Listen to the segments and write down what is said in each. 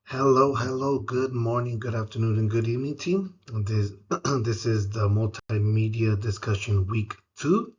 Hello, good morning, good afternoon, and good evening, team. This is the Multimedia Discussion Week 2,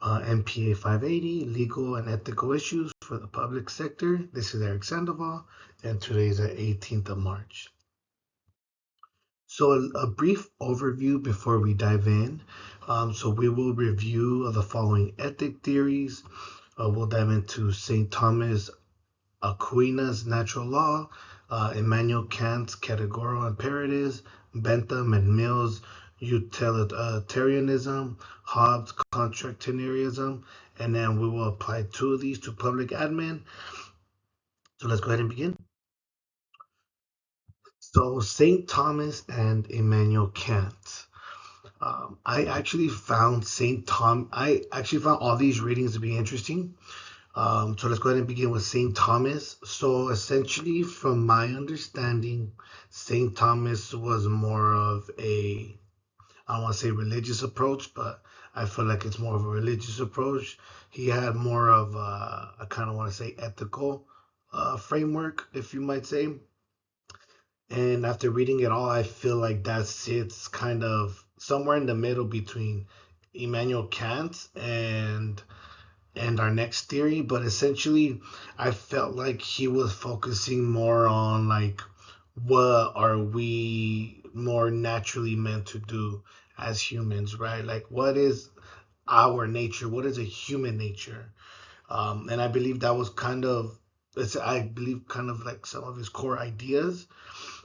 MPA 580, Legal and Ethical Issues for the Public Sector. This is Eric Sandoval, and today is the 18th of March. So, a brief overview before we dive in. So, we will review the following ethic theories. We'll dive into St. Thomas Aquina's natural law, Immanuel Kant's categorical imperatives, Bentham and Mill's utilitarianism, Hobbes' contractarianism, and then we will apply two of these to public admin. So let's go ahead and begin. So St. Thomas and Immanuel Kant. I actually found all these readings to be interesting. So let's go ahead and begin with St. Thomas. So essentially, from my understanding, St. Thomas was more of I don't want to say religious approach, but I feel like it's more of a religious approach. He had more of I kind of want to say ethical framework, if you might say. And after reading it all, I feel like that sits kind of somewhere in the middle between Immanuel Kant and our next theory, but essentially I felt like he was focusing more on like what are we more naturally meant to do as humans, right? Like what is our nature? What is a human nature? And I believe that was I believe kind of like some of his core ideas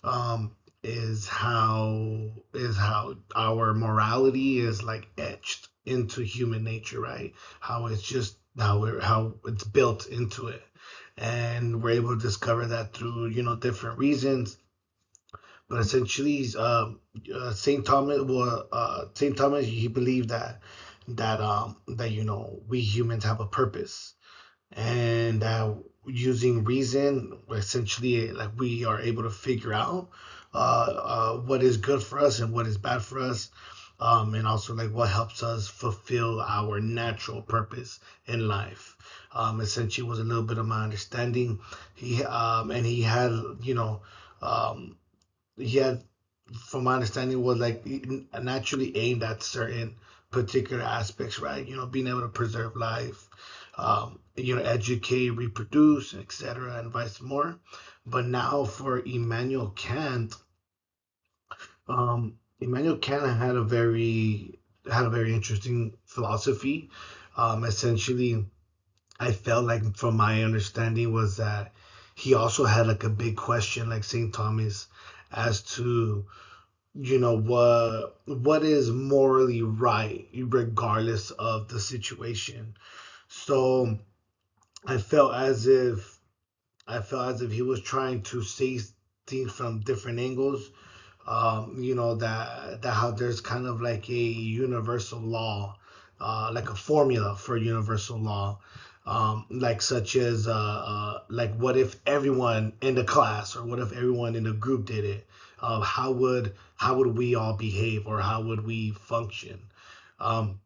um, is how our morality is like etched into human nature, right? How it's just how it's built into it, and we're able to discover that through different reasons. But essentially, Saint Thomas, he believed that we humans have a purpose, and using reason, essentially, like we are able to figure out what is good for us and what is bad for us, and also like what helps us fulfill our natural purpose in life. Essentially, was a little bit of my understanding. He had, um, he had, from my understanding, was like naturally aimed at certain particular aspects, right? Being able to preserve life, educate, reproduce, etc., and vice more. But now for Immanuel Kant had a very interesting philosophy. Essentially, I felt like, from my understanding, was that he also had like a big question, like Saint Thomas, as to what is morally right regardless of the situation. So I felt as if he was trying to see things from different angles. That how there's kind of like a universal law, like a formula for universal law, like such as like what if everyone in the class or what if everyone in the group did it? How would we all behave, or how would we function? Um,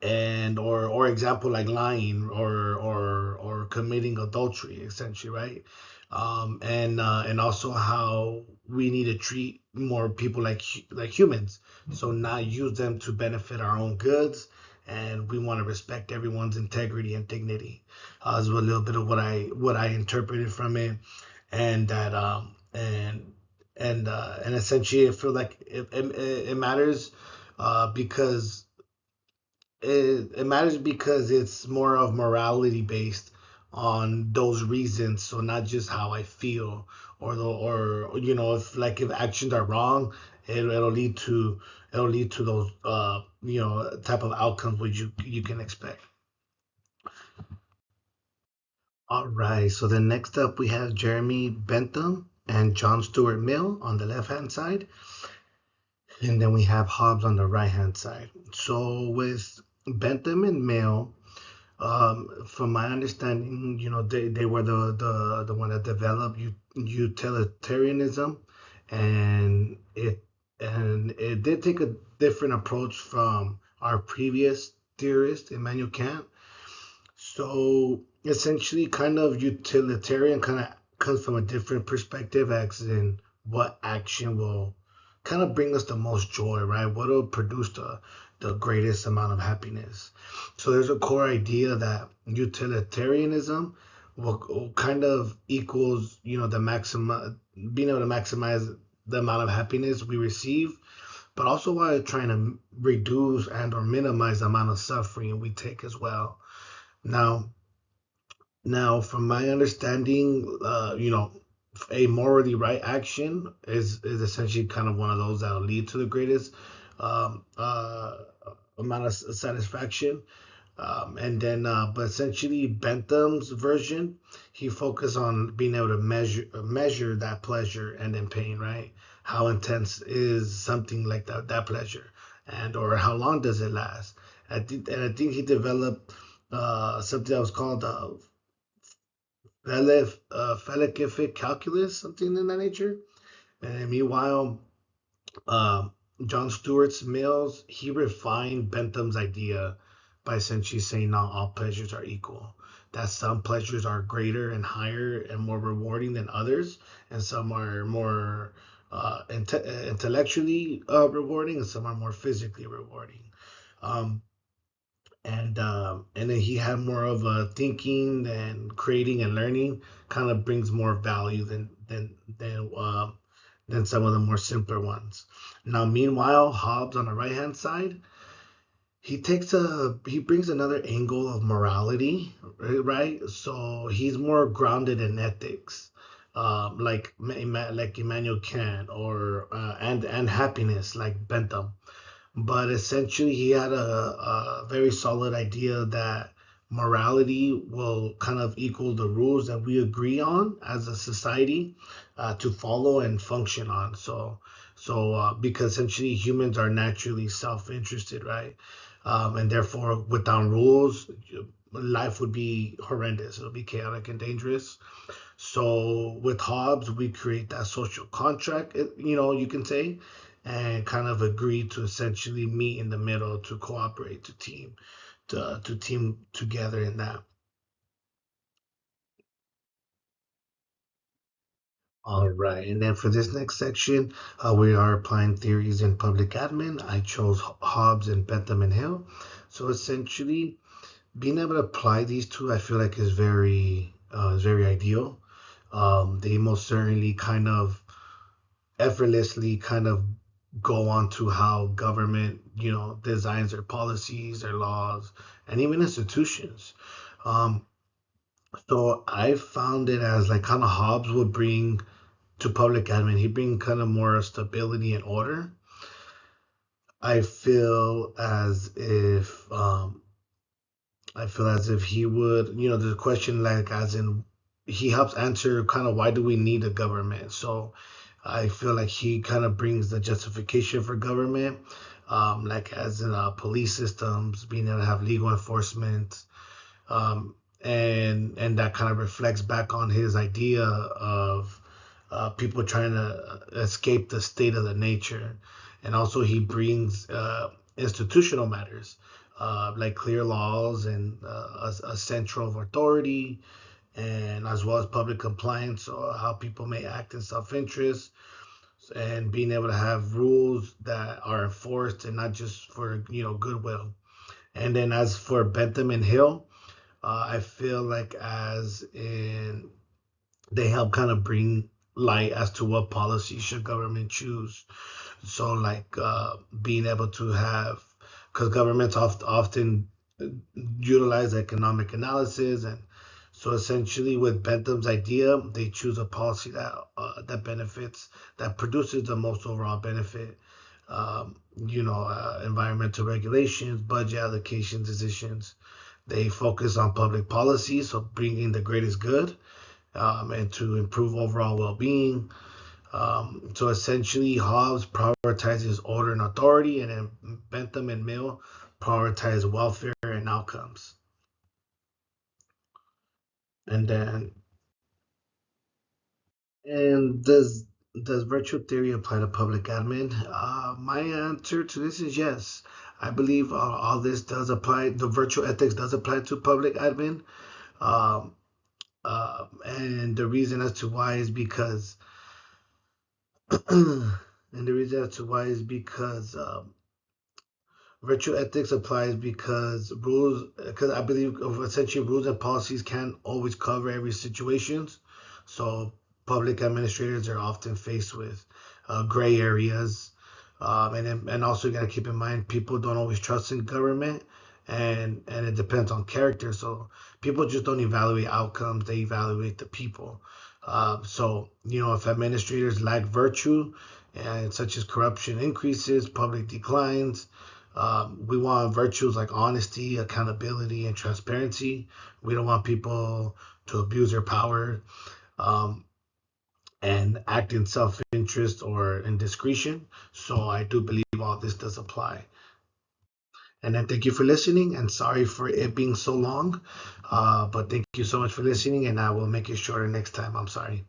and or example, like lying or committing adultery, essentially, right? And also how we need to treat more people like humans, so not use them to benefit our own goods, and we want to respect everyone's integrity and dignity. Is a little bit of what I interpreted from it. And that and essentially I feel like it matters, because it matters because it's more of morality based on those reasons, so not just how I feel, or if actions are wrong, it'll lead to those type of outcomes which you can expect. All right, so then next up we have Jeremy Bentham and John Stuart Mill on the left hand side, and then we have Hobbes on the right hand side. So with Bentham and Mill, from my understanding, they were the one that developed utilitarianism, and it did take a different approach from our previous theorist, Immanuel Kant. So essentially, kind of utilitarian comes from a different perspective, as in what action will kind of bring us the most joy, right? What will produce the greatest amount of happiness. So there's a core idea that utilitarianism will kind of equals, the being able to maximize the amount of happiness we receive, but also while trying to reduce and or minimize the amount of suffering we take as well. Now, from my understanding, a morally right action is essentially kind of one of those that will lead to the greatest um, uh, amount of satisfaction. And then, but essentially, Bentham's version, he focused on being able to measure that pleasure and then pain, right? How intense is something like that pleasure, and or how long does it last? And I think he developed something that was called Felekific calculus, something in that nature. And meanwhile, uh, John Stuart Mills, he refined Bentham's idea by essentially saying not all pleasures are equal. That some pleasures are greater and higher and more rewarding than others, and some are more intellectually rewarding, and some are more physically rewarding. Um, and then he had more of a thinking and creating and learning kind of brings more value than some of the more simpler ones. Now, meanwhile, Hobbes on the right hand side, he brings another angle of morality, right? So he's more grounded in ethics, like Immanuel Kant, or and happiness like Bentham. But essentially, he had a very solid idea that morality will kind of equal the rules that we agree on as a society to follow and function on. So because essentially humans are naturally self-interested, right? And therefore, without rules, life would be horrendous. It would be chaotic and dangerous. So with Hobbes, we create that social contract, you can say, and kind of agree to essentially meet in the middle to cooperate, to team together in that. All right, and then for this next section, we are applying theories in public admin. I chose Hobbes and Bentham and Hill. So essentially, being able to apply these two, I feel like is very ideal. They most certainly kind of effortlessly kind of go on to how government, designs their policies, their laws, and even institutions. Um, so I found it as like kind of Hobbes would bring to public admin. He bring kind of more stability and order. I feel as if he would, the question like as in he helps answer kind of why do we need a government. So I feel like he kind of brings the justification for government, like as in police systems, being able to have legal enforcement, um, and that kind of reflects back on his idea of people trying to escape the state of the nature, and also he brings institutional matters, like clear laws and a central authority, and as well as public compliance or how people may act in self-interest, and being able to have rules that are enforced and not just for goodwill. And then as for Bentham and Hill, I feel like as in they help kind of bring light as to what policy should government choose. So like being able to have, because governments often utilize economic analysis, and so essentially with Bentham's idea, they choose a policy that benefits, that produces the most overall benefit. Environmental regulations, budget allocation decisions. They focus on public policy, so bringing the greatest good, and to improve overall well-being. So essentially, Hobbes prioritizes order and authority, and then Bentham and Mill prioritize welfare and outcomes. And then, and does virtual theory apply to public admin? My answer to this is yes. I believe all this does apply. The virtual ethics does apply to public admin. Um, And the reason as to why is because and the reason as to why is because virtue ethics applies because I believe essentially rules and policies can't always cover every situation. So public administrators are often faced with gray areas, and also you got to keep in mind people don't always trust in government, and it depends on character. So people just don't evaluate outcomes; they evaluate the people. So if administrators lack virtue, and such as corruption increases, public declines. We want virtues like honesty, accountability, and transparency. We don't want people to abuse their power um, and act in self interest or in discretion. So I do believe all this does apply. And then thank you for listening, and sorry for it being so long. But thank you so much for listening, and I will make it shorter next time. I'm sorry.